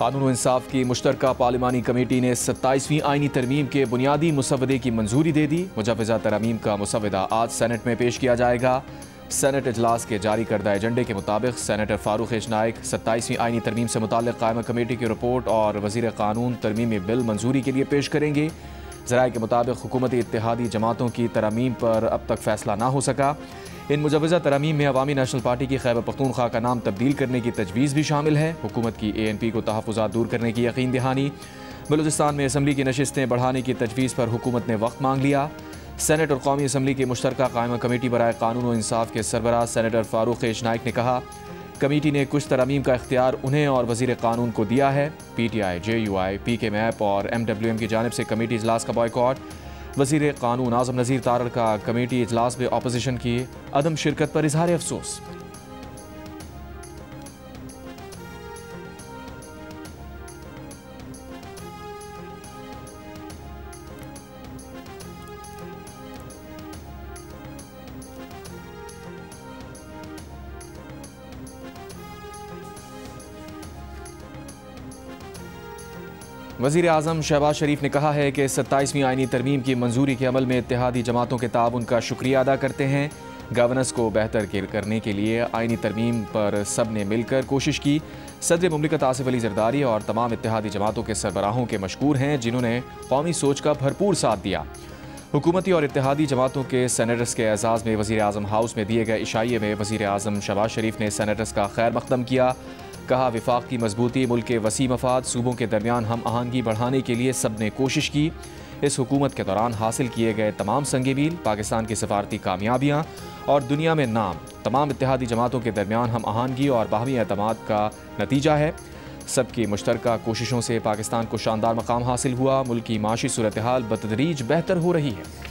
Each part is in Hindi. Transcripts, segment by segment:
कानून व इंसाफ की मुश्तरका पार्लिमानी कमेटी ने 27वीं आईनी तरमीम के बुनियादी मुसवदे की मंजूरी दे दी। मुजवजा तरमीम का मुसवदा आज सेनेट में पेश किया जाएगा। सेनेट इजलास के जारी करदा एजेंडे के मुताबिक सेनेटर फारूक नाइक 27वीं आईनी तरमीम से मुताल्लिक़ कायमा कमेटी की रिपोर्ट और वज़ीर कानून तरमीमी बिल मंजूरी के लिए पेश करेंगे। ज़राए के मुताबिक हुकूमती इत्तेहादी जमातों की तरमीम पर अब तक फैसला ना हो सका। इन मुजवजा तरमीम में अवामी नेशनल पार्टी की खैबर पख्तूनख्वा का नाम तब्दील करने की तजवीज़ भी शामिल है। हुकूमत की ANP को तहफ़्फ़ुज़ात दूर करने की यकीन दहानी। बलूचिस्तान में असम्बली की नशिस्तें बढ़ाने की तजवीज़ पर हुकूमत ने वक्त मांग लिया। सेनेट और कौमी असम्बली की मुश्तरका कायमा कमेटी बराए कानून व इंसाफ के सरबराह सेनेटर फारूक नाइक ने कहा, कमेटी ने कुछ तरमीम का इख्तियार उन्हें और वज़ीर कानून को दिया है। PTI, JUI, PK मैप और MWM की जानिब से कमेटी इजलास का बॉयकॉट। वज़ीर कानून आज़म नज़ीर तारड़ का कमेटी इजलास में अपोजिशन की अदम शिरकत पर इजहार अफसोस। वज़ीर आज़म शहबाज शरीफ ने कहा है कि 27वीं आईनी तरमीम की मंजूरी के अमल में इत्तेहादी जमातों के ताउन का शुक्रिया अदा करते हैं। गवर्नेंस को बेहतर करने के लिए आईनी तरमीम पर सब ने मिलकर कोशिश की। सदर मुमलिकत आसिफ अली जरदारी और तमाम इत्तेहादी जमातों के सरबराहों के मशकूर हैं, जिन्होंने कौमी सोच का भरपूर साथ दिया। हुकूमती और इत्तेहादी जमातों के सेनेटर्स के एजाज़ में वज़ीर आज़म हाउस में दिए गए इशाइये में वज़ीर आज़म शहबाज शरीफ ने सेनेटर्स का खैर मकदम किया। कहा, विफाक की मजबूती, मुल्क के वसी मफाद, सूबों के दरमियान हम आहंगी बढ़ाने के लिए सब ने कोशिश की। इस हुकूमत के दौरान हासिल किए गए तमाम संग मील, पाकिस्तान की सफारती कामयाबियाँ और दुनिया में नाम तमाम इत्तेहादी जमातों के दरमियान हम आहंगी और बाहमी एतमाद का नतीजा है। सबकी मुश्तरका कोशिशों से पाकिस्तान को शानदार मकाम हासिल हुआ। मुल्क की माशी सूरत हाल बतदरीज बेहतर हो रही है।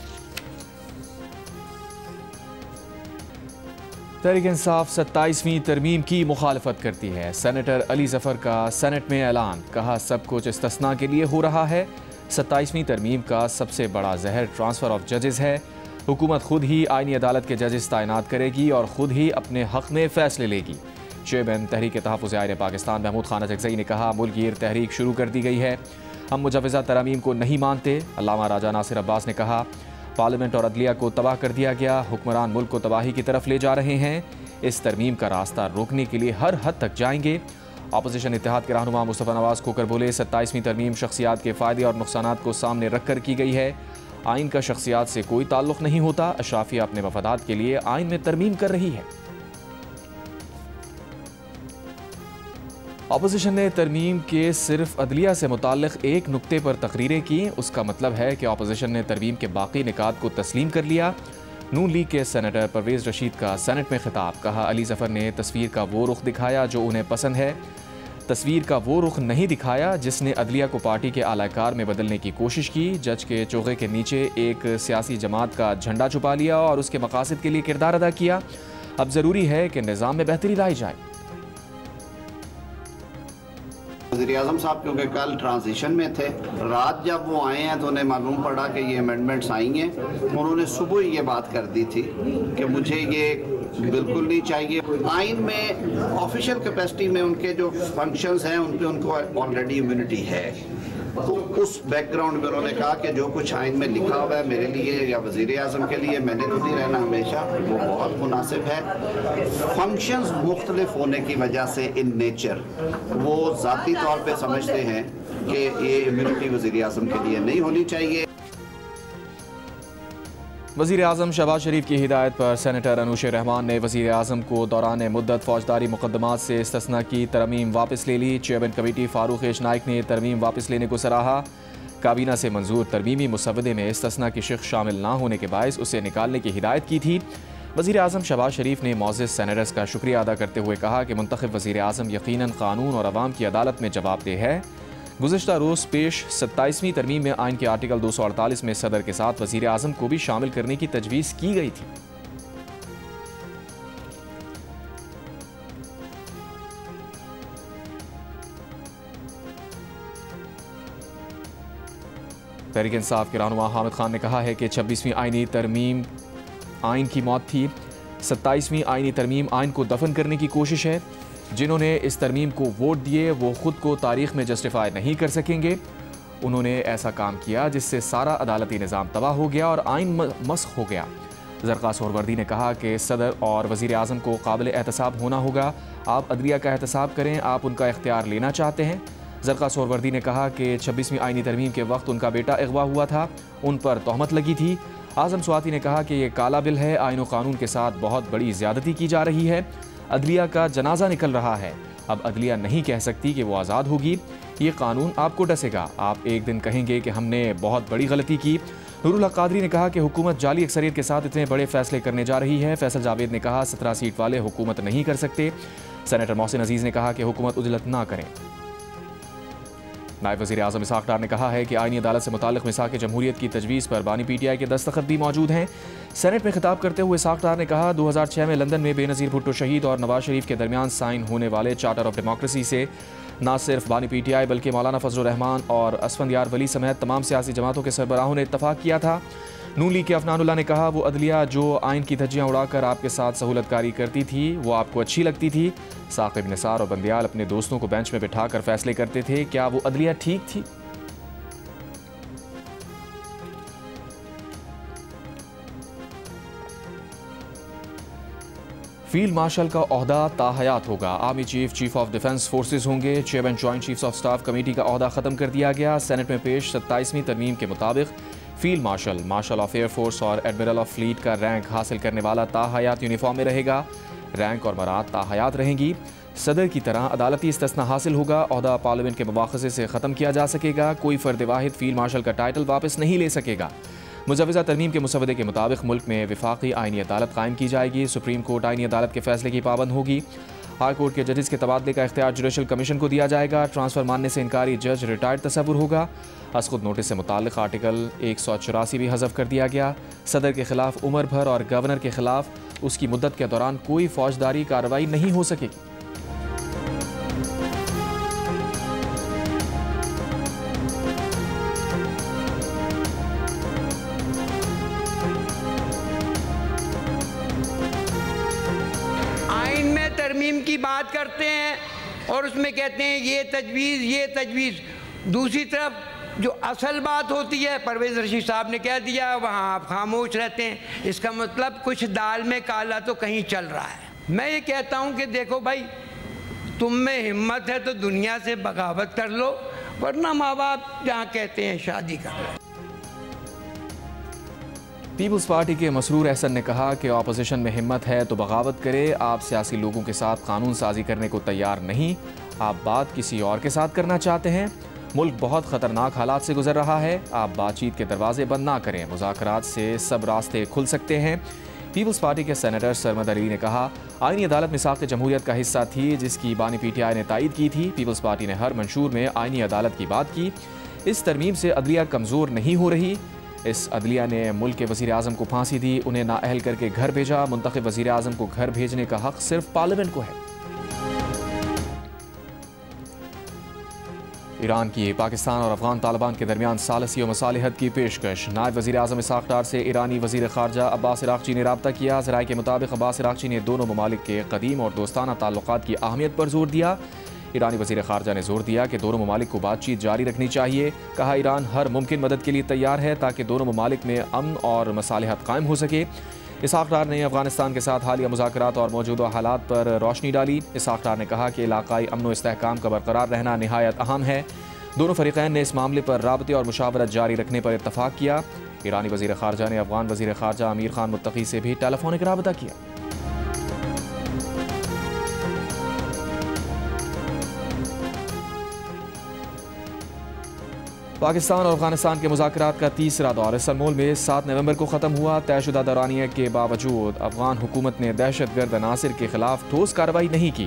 तहरीक इंसाफ 27वीं तरमीम की मुखालफत करती है। सेनेटर अली जफ़र का सेनेट में ऐलान, कहा सब कुछ इस्तिस्ना के लिए हो रहा है। 27वीं तरमीम का सबसे बड़ा जहर ट्रांसफ़र ऑफ जजेस है। हुकूमत खुद ही आईनी अदालत के जजेस तैनात करेगी और ख़ुद ही अपने हक़ में फ़ैसले लेगी। चेयरमैन तहरीक तहफ़्फ़ुज़ आईन पाकिस्तान महमूद खान अजगज़ई ने कहा, मुल्कगीर तहरीक शुरू कर दी गई है, हम मुजवजा तरमीम को नहीं मानते। अल्लामा राजा नासिर अब्बास ने कहा, पार्लियामेंट और अदलिया को तबाह कर दिया गया, हुक्मरान मुल्क को तबाही की तरफ ले जा रहे हैं। इस तरमीम का रास्ता रोकने के लिए हर हद तक जाएंगे। अपोजिशन इत्तेहाद के रहनुमा मुस्तफ़ा नवाज़ खोकर बोले, 27वीं तरमीम शख्सियात के फ़ायदे और नुकसानात को सामने रख कर की गई है। आइन का शख्सियात से कोई ताल्लुक़ नहीं होता। अशराफिया अपने मफादात के लिए आइन में तरमीम कर रही है। अपोजिशन ने तरमीम के सिर्फ अदलिया से मुताल्लिक़ एक नुक्ते पर तकरीरें की। उसका मतलब है कि अपोजिशन ने तरमीम के बाकी निकात को तस्लीम कर लिया। नून लीग के सेनेटर परवेज़ रशीद का सेनेट में खिताब, कहा, अली जफ़र ने तस्वीर का वो रुख दिखाया जो उन्हें पसंद है, तस्वीर का वो रुख नहीं दिखाया जिसने अदलिया को पार्टी के आलाकार में बदलने की कोशिश की। जज के चोगे के नीचे एक सियासी जमात का झंडा छुपा लिया और उसके मकासद के लिए किरदार अदा किया। अब ज़रूरी है कि निज़ाम में बेहतरी लाई जाए। वज़ीर आज़म साहब क्योंकि कल ट्रांजिशन में थे, रात जब वो आए हैं तो उन्हें मालूम पड़ा कि ये अमेंडमेंट्स आई हैं। उन्होंने सुबह ये बात कर दी थी कि मुझे ये बिल्कुल नहीं चाहिए। आइन में ऑफिशियल कैपेसिटी में उनके जो फंक्शंस हैं उन पे उनको ऑलरेडी इम्यूनिटी है। तो उस बैकग्राउंड में उन्होंने कहा कि जो कुछ आइन में लिखा हुआ है मेरे लिए या वज़ीर आज़म के लिए, मैंने तो नहीं रहना हमेशा, वो बहुत मुनासिब है। फंक्शंस मुख्तलिफ होने की वजह से इन नेचर वो ज़ाती तौर पे समझते हैं कि ये इम्यूनिटी वज़ीर आज़म के लिए नहीं होनी चाहिए। वज़ीर आज़म शहबाज शरीफ की हिदायत पर सेनेटर अनूश रहमान ने वज़ीर आज़म को दौरान मुद्दत फौजदारी मुकदमात से इस्तिस्ना की तरमीम वापस ले ली। चेयरमैन कमेटी फारूक नाइक ने तरमीम वापस लेने को सराहा। काबीना से मंजूर तरमीमी मुसवदे में इस्तिस्ना की शिक शामिल ना होने के बायस उसे निकालने की हिदायत की थी। वज़ीर आज़म शहबाज शरीफ ने मौज़िज़ सेनेटर्स का शुक्रिया अदा करते हुए कहा कि मुंतखब वज़ीर आज़म यकीनन कानून और अवाम की अदालत में जवाबदेह है। गुज़िश्ता रोज़ पेश 27वीं तरमीम में आइन के आर्टिकल 248 में सदर के साथ वज़ीर आज़म को भी शामिल करने की तजवीज़ की गई थी। तहरीक इंसाफ के रहनुमा हामिद खान ने कहा है कि 26वीं आईनी तरमीम आइन की मौत थी। 27वीं आईनी तरमीम आइन को दफन करने की कोशिश है। जिन्होंने इस तरमीम को वोट दिए वो खुद को तारीख में जस्टिफाई नहीं कर सकेंगे। उन्होंने ऐसा काम किया जिससे सारा अदालती निज़ाम तबाह हो गया और आइन मस्ख हो गया। ज़रक़ा सोहरवर्दी ने कहा कि सदर और वज़ीर आज़म को काबिल एहतसाब होना होगा। आप अदलिया का एहतसाब करें, आप उनका इख्तियार लेना चाहते हैं। ज़रक़ा सोहरवर्दी ने कहा कि 26वीं आइनी तरमीम के वक्त उनका बेटा अगवा हुआ था, उन पर तोहमत लगी थी। आज़म स्वाति ने कहा कि ये काला बिल है, आइन व कानून के साथ बहुत बड़ी ज़्यादती की जा रही है, अदलिया का जनाजा निकल रहा है। अब अदलिया नहीं कह सकती कि वो आज़ाद होगी, ये कानून आपको डसेगा। आप एक दिन कहेंगे कि हमने बहुत बड़ी गलती की। नूरुल हक कादरी ने कहा कि हुकूमत जाली अक्सरियत के साथ इतने बड़े फैसले करने जा रही है। फैसल जावेद ने कहा 17 सीट वाले हुकूमत नहीं कर सकते। सेनेटर मोहसिन अजीज़ ने कहा कि हुकूमत उजलत ना करें। नायब वज़ीर आज़म इसहाक़ डार ने कहा है कि आईनी अदालत से मुताल्लिक़ मिसाक़ जमहूरियत की तजवीज़ पर बानी PTI के दस्तखत भी मौजूद हैं। सेनेट में खिताब करते हुए इसहाक़ डार ने कहा 2006 में लंदन में बेनज़ीर भुट्टो शहीद और नवाज शरीफ के दरमियान साइन होने वाले चार्टर ऑफ डेमोक्रेसी से न सिर्फ बानी PTI बल्कि मौलाना फजलुर रहमान और असफंदियार वली समेत तमाम सियासी जमातों के सरबराहों ने इत्तफाक किया था। नून लीग के अफनानुल्लाह ने कहा वो अदलिया जो आइन की धज्जियाँ उड़ाकर आपके साथ सहूलतकारी करती थी वो आपको अच्छी लगती थी। साकिब निसार और बंदियाल अपने दोस्तों को बेंच में बिठाकर फैसले करते थे, क्या वो अदलिया ठीक थी? फील्ड मार्शल का ओहदा ताहयात होगा। Army chief, chief of defence forces होंगे। Chairman joint chiefs of staff committee का ओहदा खत्म कर दिया गया। सेनेट में पेश 27वीं तरमीम के मुताबिक field marshal, marshal of air force और एडमिरल ऑफ फ्लीट का रैंक हासिल करने वाला ताहयात यूनिफॉर्म में रहेगा। रैंक और मराद ताहयात रहेंगी। सदर की तरह अदालती इस्तिस्ना हासिल होगा। ओहदा पार्लियामेंट के मवाख़ज़े से ख़त्म किया जा सकेगा। कोई फ़र्द वाहिद फील्ड मार्शल का टाइटल वापस नहीं ले सकेगा। मुजव्वज़ा तरमीम के मुसवदे के मुताबिक मुल्क में विफाकी आइनी अदालत कायम की जाएगी। सुप्रीम कोर्ट आइनी अदालत के फैसले की पाबंद होगी। हाई कोर्ट के जजेस के तबादले का इख्तियार जुडिशल कमीशन को दिया जाएगा। ट्रांसफ़र मानने से इनकारी जज रिटायर्ड तस्वुर होगा। अस्खुद नोटिस से मुताल्लिक़ आर्टिकल 184 भी हज़फ कर दिया गया। सदर के खिलाफ उम्र भर और गवर्नर के खिलाफ उसकी मुद्दत के दौरान कोई फौजदारी कार्रवाई नहीं हो सकेगी। तरमीम की बात करते हैं और उसमें कहते हैं ये तजवीज़। दूसरी तरफ जो असल बात होती है, परवेज़ रशीद साहब ने कह दिया, वहाँ आप खामोश रहते हैं। इसका मतलब कुछ दाल में काला तो कहीं चल रहा है। मैं ये कहता हूँ कि देखो भाई, तुम में हिम्मत है तो दुनिया से बगावत कर लो, वरना माँ बाप जहाँ कहते हैं शादी कर लो। पीपल्स पार्टी के मसरूर अहसन ने कहा कि ऑपोजिशन में हिम्मत है तो बगावत करे। आप सियासी लोगों के साथ कानून साजी करने को तैयार नहीं, आप बात किसी और के साथ करना चाहते हैं। मुल्क बहुत ख़तरनाक हालात से गुजर रहा है, आप बातचीत के दरवाजे बंद ना करें, मुज़ाकरात से सब रास्ते खुल सकते हैं। पीपल्स पार्टी के सेनेटर सरमद अली ने कहा आईनी अदालत मिसाक़ जमहूरियत का हिस्सा थी जिसकी बानी PTI ने तायद की थी। पीपल्स पार्टी ने हर मंशूर में आईनी अदालत की बात की। इस तरमीम से अदलिया कमज़ोर नहीं हो रही। इस अदलिया ने मुल्क के वज़ीर आज़म को फांसी दी, उन्हें नाअहल करके घर भेजा। मुंतखब वज़ीर आज़म को घर भेजने का हक़ सिर्फ पार्लियामेंट को है। ईरान की पाकिस्तान और अफगान तालिबान के दरमियान सालसी और मसालिहत की पेशकश। नायब वज़ीर आज़म इसहाक़ डार से ईरानी वज़ीर ख़ारजा अब्बास इराक़ची ने रब्ता किया। ज़राए के मुताबिक अब्बास इराक़ची ने दोनों ममालिक के कदीम और दोस्ताना ताल्लुक़ात की अहमियत पर जोर दिया। ईरानी वज़ीर ख़ारजा ने जोर दिया कि दोनों ममालिक को बातचीत जारी रखनी चाहिए। कहा ईरान हर मुमकिन मदद के लिए तैयार है ताकि दोनों ममालिक में अमन और मसालिहत कायम हो सके। इसहाक़ डार ने अफ़गानिस्तान के साथ हालिया मुज़ाकरात और मौजूदा हालात पर रोशनी डाली। इसहाक़ डार ने कहा कि इलाक़ाई अमन व इस्तेहकाम का बरकरार रहना नहायत अहम है। दोनों फ़रीक़ैन ने इस मामले पर राबते और मुशावरत जारी रखने पर इत्तफ़ाक़ किया। ईरानी वज़ीर ख़ारजा ने अफ़गान वज़ीर ख़ारजा अमीर ख़ान मुत्तक़ी से भी टेलीफोनिक राबता किया। पाकिस्तान और अफगानिस्तान के मुज़ाकरात का तीसरा दौर इस्तांबुल में 7 नवंबर को ख़त्म हुआ। तयशुदा दौरानिया के बावजूद अफगान हुकूमत ने दहशतगर्द अनासिर के खिलाफ ठोस कार्रवाई नहीं की।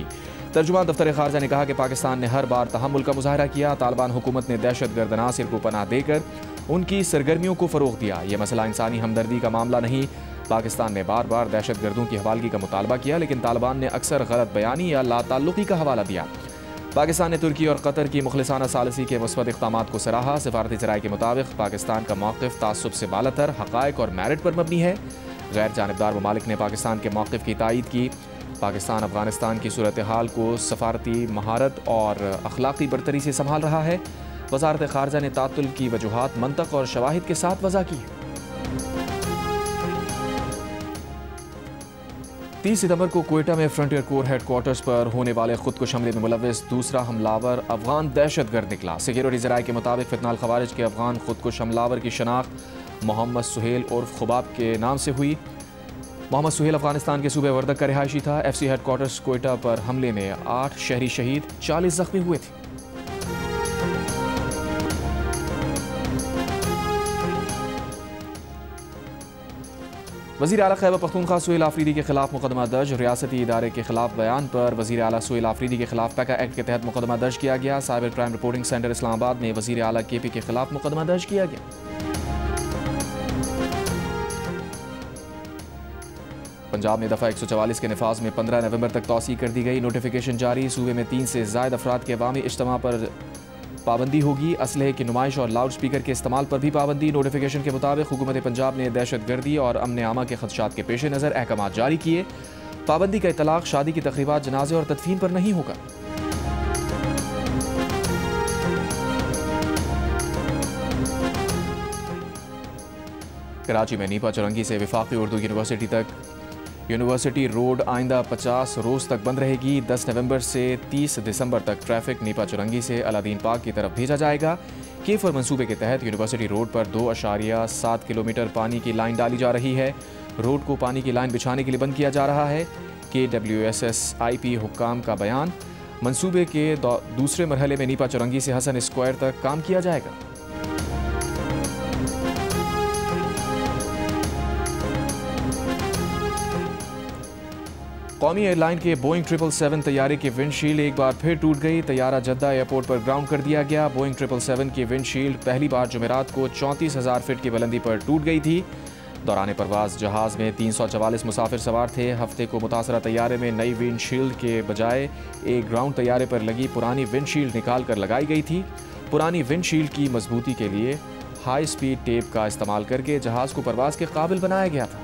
तर्जुमान दफ्तर ख़ारजा ने कहा कि पाकिस्तान ने हर बार तहम्मुल का मुजाहरा किया। तालिबान हुकूमत ने दहशतगर्द अनासिर को पनाह देकर उनकी सरगर्मियों को फ़रोग़ दिया। यह मसला इंसानी हमदर्दी का मामला नहीं। पाकिस्तान ने बार बार दहशतगर्दों की हवालगी का मुतालबा किया, लेकिन तालिबान ने अक्सर गलत बयानी या लाताल्लुक़ी का हवाला दिया। पाकिस्तान ने तुर्की और कतर की मुखलिसाना सालसी के मुस्बत इक़दामात को सराहा। सिफारती ज़राए के मुताबिक पाकिस्तान का मौक़िफ़ तासुब से बालातर, हक़ाइक़ और मेरिट पर मबनी है। गैर जानिबदार ममालिक ने पाकिस्तान के मौक़िफ़ की तायीद की। पाकिस्तान अफगानिस्तान की सूरत हाल को सफारती महारत और अखलाकी बरतरी से संभाल रहा है। वज़ारत ख़ारजा ने तातुल की वजूहात मंतक और शवाहिद के साथ वज़ा की है। 30 सितंबर को कोयटा में फ्रंटियर कोर हेडक्वार्टर्स पर होने वाले खुदकुश हमले में मुलव्वस दूसरा हमलावर अफगान दहशतगर्द निकला। सिक्योरिटी ज़राए के मुताबिक फितनाल खवारिज के अफगान खुदकुश हमलावर की शनाख्त मोहम्मद सुहेल उर्फ खुबाब के नाम से हुई। मोहम्मद सुहेल अफगानिस्तान के सूबे वर्दक का रिहायशी था। FC हेडक्वार्टर्स कोयटा पर हमले में 8 शहरी शहीद, 40 जख्मी हुए थे। वज़ीर आला खैबर पख्तूनख्वा सुहेल आफरीदी के खिलाफ मुकदमा दर्ज। रियासती इदारे के खिलाफ बयान पर वज़ीर आला सुहेल आफरीदी के खिलाफ पैका एक्ट के तहत मुकदमा दर्ज किया गया। Cyber crime reporting centre Islamabad में वज़ीर आला KP के खिलाफ मुकदमा दर्ज किया गया। पंजाब में दफ़ा 144 के नफाज में 15 नवंबर तक तौसीक कर दी गई। नोटिफिकेशन जारी। सूबे में 3 से ज़ायद अफराद के अवामी इज्तिमा पर पाबंदी होगी। असलहे की नुमाइश और लाउड स्पीकर के इस्तेमाल पर भी पाबंदी। नोटिफिकेशन के मुताबिक हुकूमत पंजाब ने दहशतगर्दी और अमन आमा के खदशात के पेश नज़र अहकाम जारी किए। पाबंदी का इतलाक शादी की तकरीबात, जनाजे और तदफीन पर नहीं होगा। कराची में नीपा चौरंगी से वफाकी उर्दू यूनिवर्सिटी तक यूनिवर्सिटी रोड आइंदा 50 रोज़ तक बंद रहेगी। 10 नवंबर से 30 दिसंबर तक ट्रैफिक नीपा चौरंगी से अलादीन पार्क की तरफ भेजा जाएगा। केफर मंसूबे के तहत यूनिवर्सिटी रोड पर 2.7 किलोमीटर पानी की लाइन डाली जा रही है। रोड को पानी की लाइन बिछाने के लिए बंद किया जा रहा है। KWSSIP हुक्काम का बयान। मंसूबे के दूसरे मरहले में नीपा चौरंगी से हसन स्क्वायर तक काम किया जाएगा। कौमी एयरलाइन के बोइंग 777 तैयारे की विंडशील्ड एक बार फिर टूट गई। तैयारा जद्दा एयरपोर्ट पर ग्राउंड कर दिया गया। बोइंग 777 की विंडशील्ड पहली बार जुमेरात को 34,000 फीट की बुलंदी पर टूट गई थी। दौरान परवाज जहाज़ में 344 मुसाफिर सवार थे। हफ्ते को मुतासरा तैयारे में नई विंडशील्ड के बजाय एक ग्राउंड तैयारे पर लगी पुरानी विंडशील्ड निकाल कर लगाई गई थी। पुरानी विंडशील्ड की मजबूती के लिए हाई स्पीड टेप का इस्तेमाल करके जहाज़ को परवाज के काबिल बनाया गया था।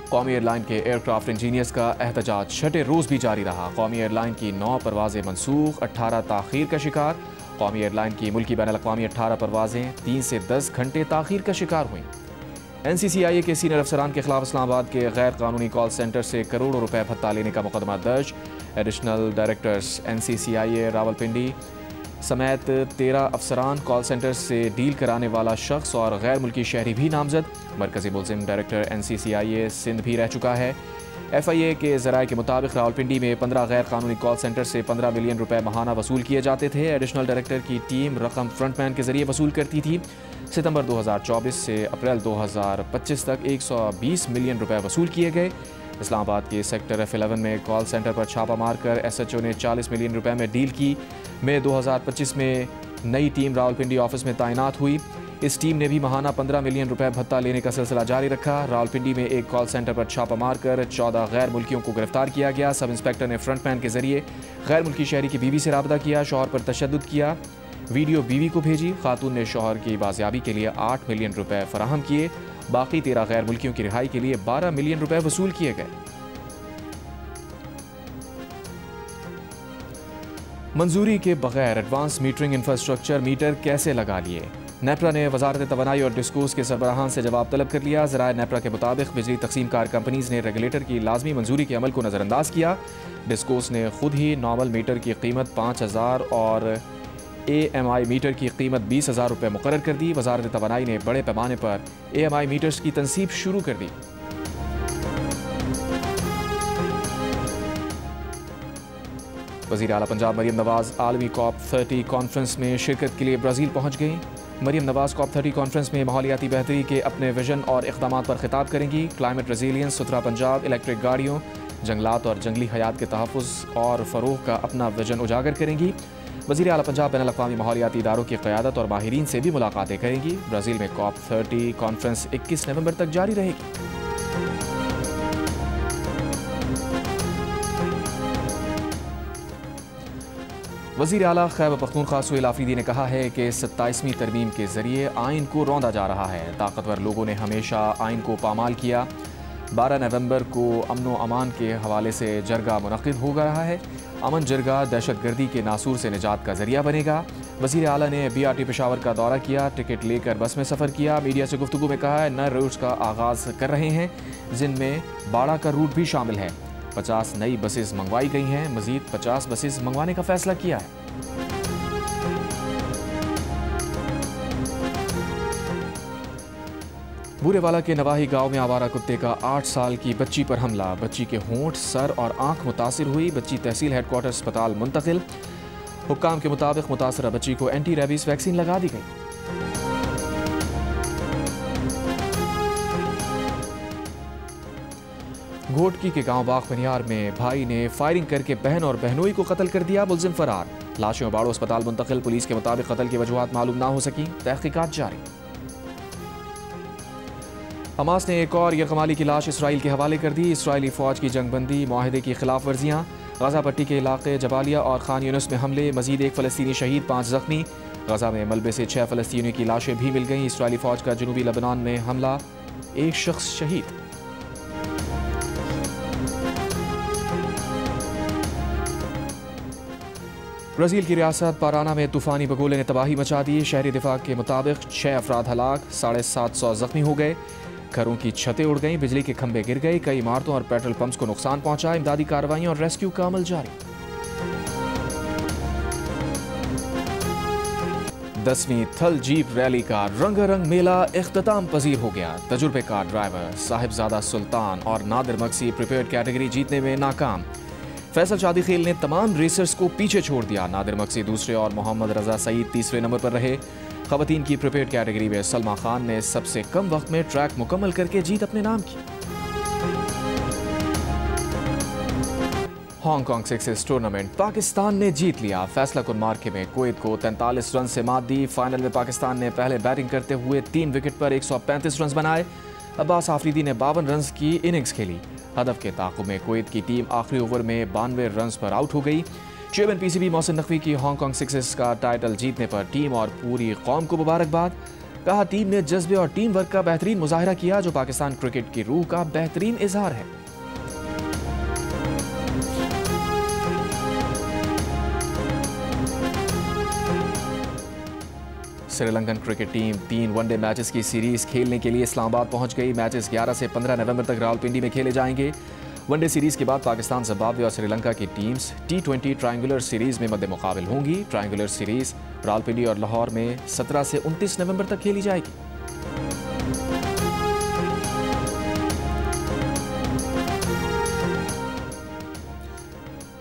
कौमी एयरलाइन के एयरक्राफ्ट इंजीनियर्स का एहतजाज छठे रोज़ भी जारी रहा। कौमी एयरलाइन की 9 परवाज़ें मनसूख, 18 ताख़ीर का शिकार। कौमी एयरलाइन की मुल्की बैनुल-अक़वामी 18 परवाज़ें 3 से 10 घंटे ताख़ीर का शिकार हुईं। NCCIA के सीनियर अफसरान के खिलाफ इस्लामाबाद के गैर कानूनी कॉल सेंटर से करोड़ों रुपए भत्ता लेने का मुकदमा दर्ज। एडिशनल डायरेक्टर्स NCCIA रावलपिंडी समेत 13 अफसरान, कॉल सेंटर से डील कराने वाला शख्स और गैर मुल्की शहरी भी नामजद। मरकजी मुल्ज़िम डायरेक्टर NCCIA सिंध भी रह चुका है। FIA के ज़राए के मुताबिक रावलपिंडी में 15 गैर कानूनी कॉल सेंटर से 15 मिलियन रुपए माहाना वसूल किए जाते थे। एडिशनल डायरेक्टर की टीम रकम फ्रंटमैन के जरिए वसूल करती थी। सितंबर 2024 से अप्रैल 2025 तक 120 मिलियन रुपए वसूल किए गए। इस्लामाबाद के सेक्टर F11 में कॉल सेंटर पर छापा मारकर SHO ने 40 मिलियन रुपए में डील की। मई 2025 में नई टीम रावलपिंडी ऑफिस में तैनात हुई। इस टीम ने भी माहाना 15 मिलियन रुपए भत्ता लेने का सिलसिला जारी रखा। रावलपिंडी में एक कॉल सेंटर पर छापा मारकर 14 गैर मुल्कियों को गिरफ्तार किया गया। सब इंस्पेक्टर ने फ्रंटमैन के जरिए गैर मुल्की शहरी की बीवी से रब्ता किया, शौहर पर तशद्दुद किया। वीडियो बीवी को भेजी। खातून ने शौहर की बाजियाबी के लिए 8 मिलियन रुपए फराहम किए। बाकी 13 गैर मुल्कियों की रिहाई के लिए 12 मिलियन रुपए वसूल किए गए। मंजूरी के बगैर एडवांस मीटरिंग इंफ्रास्ट्रक्चर मीटर कैसे लगा लिए? नेपरा ने वजारत तवानाई और डिस्कोस के सरबराहान से जवाब तलब कर लिया। ज़राए नेपरा के मुताबिक बिजली तकसीम कार कंपनीज ने रेगुलेटर की लाजमी मंजूरी के अमल को नज़रअंदाज किया। डिस्कोस ने खुद ही नॉर्मल मीटर की कीमत 5,000 और AMI मीटर की कीमत 20,000 रुपये मुकर्रर कर दी। वजारत तवानाई ने बड़े पैमाने पर AMI मीटर्स की तनसीब शुरू कर दी। वज़ीर आला पंजाब मरियम नवाज़ आलमी COP30 कॉन्फ्रेंस में शिरकत के लिए ब्राज़ील पहुँच गई। मरियम नवाज़ COP30 कॉन्फ्रेंस में माहौलियाती बेहतरी के अपने विजन और इक़दामात पर खिताब करेंगी। क्लाइमेट रेजिलियंस, सुथरा पंजाब, इलेक्ट्रिक गाड़ियों, जंगलात और जंगली हयात के तहफ़्फ़ुज़ और फ़रोग़ का अपना विजन उजागर करेंगी। वज़ीर आला पंजाब बैनुल-अक़वामी माहौलियाती इदारों की क़यादत और माहिरीन से भी मुलाकातें करेंगी। ब्राज़ील में COP30 कॉन्फ्रेंस 21 नवंबर तक जारी रहेगी। वज़ीर आला खैबर पख्तूनख्वा सुहेल आफरीदी ने कहा है कि 27वीं तरमीम के ज़रिए आइन को रौंदा जा रहा है। ताकतवर लोगों ने हमेशा आइन को पामाल किया। 12 नवंबर को अमन व अमान के हवाले से जरगा मुनक़िद हो रहा है। अमन जरगा दहशतगर्दी के नासूर से निजात का ज़रिया बनेगा। वज़ीर आला ने BRT पेशावर का दौरा किया, टिकट लेकर बस में सफ़र किया। मीडिया से गुफ्तगू में कहा है नए रूट्स का आगाज़ कर रहे हैं, जिनमें बाड़ा का रूट भी शामिल है। 50 नई बसेस मंगवाई गई हैं। मज़ीद 50 बसेस मंगवाने का फैसला किया है। बूरेवाला के नवाही गांव में आवारा कुत्ते का 8 साल की बच्ची पर हमला। बच्ची के होंठ, सर और आंख मुतासिर हुई। बच्ची तहसील हेडक्वार्टर अस्पताल मुंतकिल। हुक्काम के मुताबिक मुतासरा बच्ची को एंटी रेबीज वैक्सीन लगा दी गई। घोटकी के गांव बाग बनियार में भाई ने फायरिंग करके बहन और बहनोई को कत्ल कर दिया। मुलजिम फरार। लाशें बाड़ो अस्पताल मुंतकिल। पुलिस के मुताबिक कत्ल की वजूहात मालूम ना हो सकी। तहकीकात जारी। हमास ने एक और यरगमाली की लाश इसराइल के हवाले कर दी। इसराइली फौज की जंगबंदी माहिदे की खिलाफ वर्जियाँ। गजा पट्टी के इलाके जबालिया और खान यूनिस में हमले। मजीद एक फ़लस्तीनी शहीद, 5 जख्मी। गजा में मलबे से 6 फ़लस्तीनियों की लाशें भी मिल गईं। इसराइली फौज का जनूबी लबनान में हमला, 1 शख्स शहीद। ब्राज़ील की रियासत पाराना में तूफ़ानी बगोले ने तबाही मचा दी। शहरी दिफा के मुताबिक 6 अफराद हलाक, 750 जख्मी हो गए। घरों की छतें उड़ गईं, बिजली के खंभे गिर गए। कई इमारतों और पेट्रोल पंप्स को नुकसान पहुंचा। इमदादी कार्रवाइयां और रेस्क्यू का अमल जारी। 10वीं थल जीप रैली का रंगारंग मेला इख्तिताम पजीर हो गया। तजुर्बेकार ड्राइवर साहिबजादा सुल्तान और नादिर मक्सी प्रिपेयर्ड कैटेगरी जीतने में नाकाम। फैसल शादी खेल ने तमाम रेसर्स को पीछे छोड़ दिया। नादिर मक्सी दूसरे और मोहम्मद रजा सईद तीसरे नंबर पर रहे। खवातीन की प्रिपेयर्ड कैटेगरी में सलमा खान ने सबसे कम वक्त में ट्रैक मुकम्मल करके जीत अपने नाम की। हांगकांग सिक्सेस टूर्नामेंट पाकिस्तान ने जीत लिया। फैसला कुन मार्के में कुवैत को 43 रन से मात दी। फाइनल में पाकिस्तान ने पहले बैटिंग करते हुए 3 विकेट पर 135 रन बनाए। अब्बास आफरीदी ने 52 रन की इनिंग्स खेली। हदफ के ताक़ुब में कुवैत की टीम आखिरी ओवर में 92 रन पर आउट हो गई। चेयरमैन PCB मोहसिन नकवी की हांगकांग सिक्सेस का टाइटल जीतने पर टीम और पूरी कौम को मुबारकबाद। कहा टीम ने जज्बे और टीम वर्क का बेहतरीन मुजाहिरा किया, जो पाकिस्तान क्रिकेट की रूह का बेहतरीन इजहार है। Sri Lankan cricket team 3 one day matches की सीरीज खेलने के लिए इस्लामाबाद पहुंच गई। मैचेस 11 से 15 नवंबर तक रावलपिंडी में खेले जाएंगे। वनडे सीरीज के बाद पाकिस्तान, जिम्बाब्वे और श्रीलंका की टीम्स T20 ट्रायंगुलर सीरीज में मद्दे मुकाबिल होंगी। ट्रायंगुलर सीरीज रावलपिंडी और लाहौर में 17 से 29 नवंबर तक खेली जाएगी।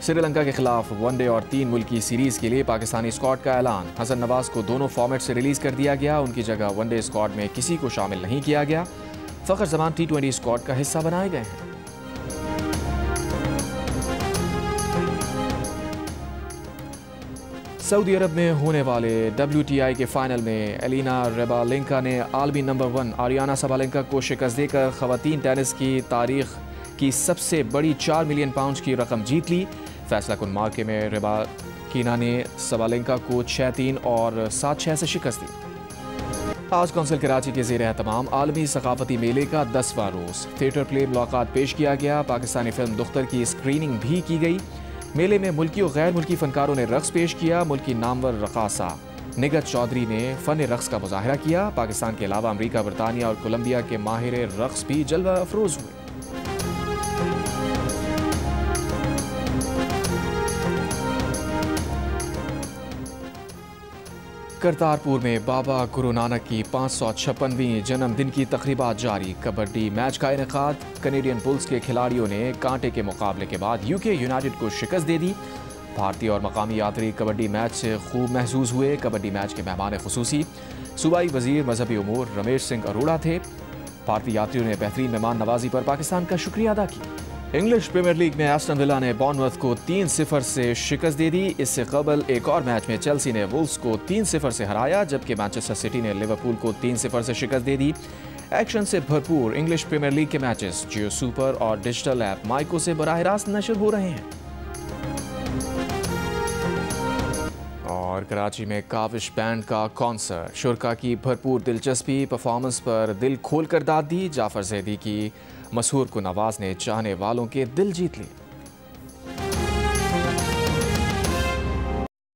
श्रीलंका के खिलाफ वनडे और 3 मुल्की सीरीज के लिए पाकिस्तानी स्क्वाड का ऐलान। हसन नवाज को दोनों फॉर्मेट से रिलीज कर दिया गया। उनकी जगह वनडे स्क्वाड में किसी को शामिल नहीं किया गया। फखर जमान T20 स्क्वाड का हिस्सा बनाए गए हैं। सऊदी अरब में होने वाले WTA के फाइनल में एलिना रेबालेंका ने आलमी नंबर 1 आरियाना सबालेंका को शिकस्त देकर खवातीन टेनिस की तारीख की सबसे बड़ी 4 मिलियन पाउंड की रकम जीत ली। फैसला कुन मार्के में रेबाकीना ने सबालेंका को 6-3 और 7-6 से शिकस्त दी। आज कौंसिल कराची के ज़ेर एहतमाम आलमी सकाफती मेले का 10वां रोज़ थिएटर प्ले मुलाकात पेश किया गया। पाकिस्तानी फिल्म दुख्तर की स्क्रीनिंग भी की गई। मेले में मुल्की और गैर मुल्की फनकारों ने रक्स पेश किया। मुल्की नामवर रकासा निगत चौधरी ने फ़न रक्स का मुजाहरा किया। पाकिस्तान के अलावा अमरीका, बरतानिया और कोलंबिया के माहिर रक्स भी जलवा अफरोज़ हुए। करतारपुर में बाबा गुरु नानक की 556वीं जन्मदिन की तकरीबात जारी। कबड्डी मैच का इनेकाद। कैनेडियन बुल्स के खिलाड़ियों ने कांटे के मुकाबले के बाद UK यूनाइटेड को शिकस्त दे दी। भारतीय और मकामी यात्री कबड्डी मैच से खूब महसूस हुए। कबड्डी मैच के मेहमान खुसूसी सूबाई वजीर मजहबी उमूर रमेश सिंह अरोड़ा थे। भारतीय यात्रियों ने बेहतरीन मेहमान नवाजी पर पाकिस्तान का शुक्रिया अदा किया। इंग्लिश प्रीमियर लीग में एस्टन विला ने बॉर्नमouth को 3-0 से शिकस्त दे दी। इससे कबल एक और मैच में चेल्सी ने वुल्व्स को 3-0 से हराया, जबकि मैनचेस्टर सिटी ने लिवरपूल को 3-0 से शिकस्त दे दी। एक्शन से भरपूर इंग्लिश प्रीमियर लीग के मैचेस जियो सुपर और डिजिटल ऐप माइको से बराह रास्त नशर हो रहे हैं। और कराची में काविश बैंड का कॉन्सर्ट, शुरका की भरपूर दिलचस्पी, परफॉर्मेंस पर दिल खोल कर दाद दी। जाफर ज़ैदी की मशहूर को नवाज ने चाहने वालों के दिल जीत लिए।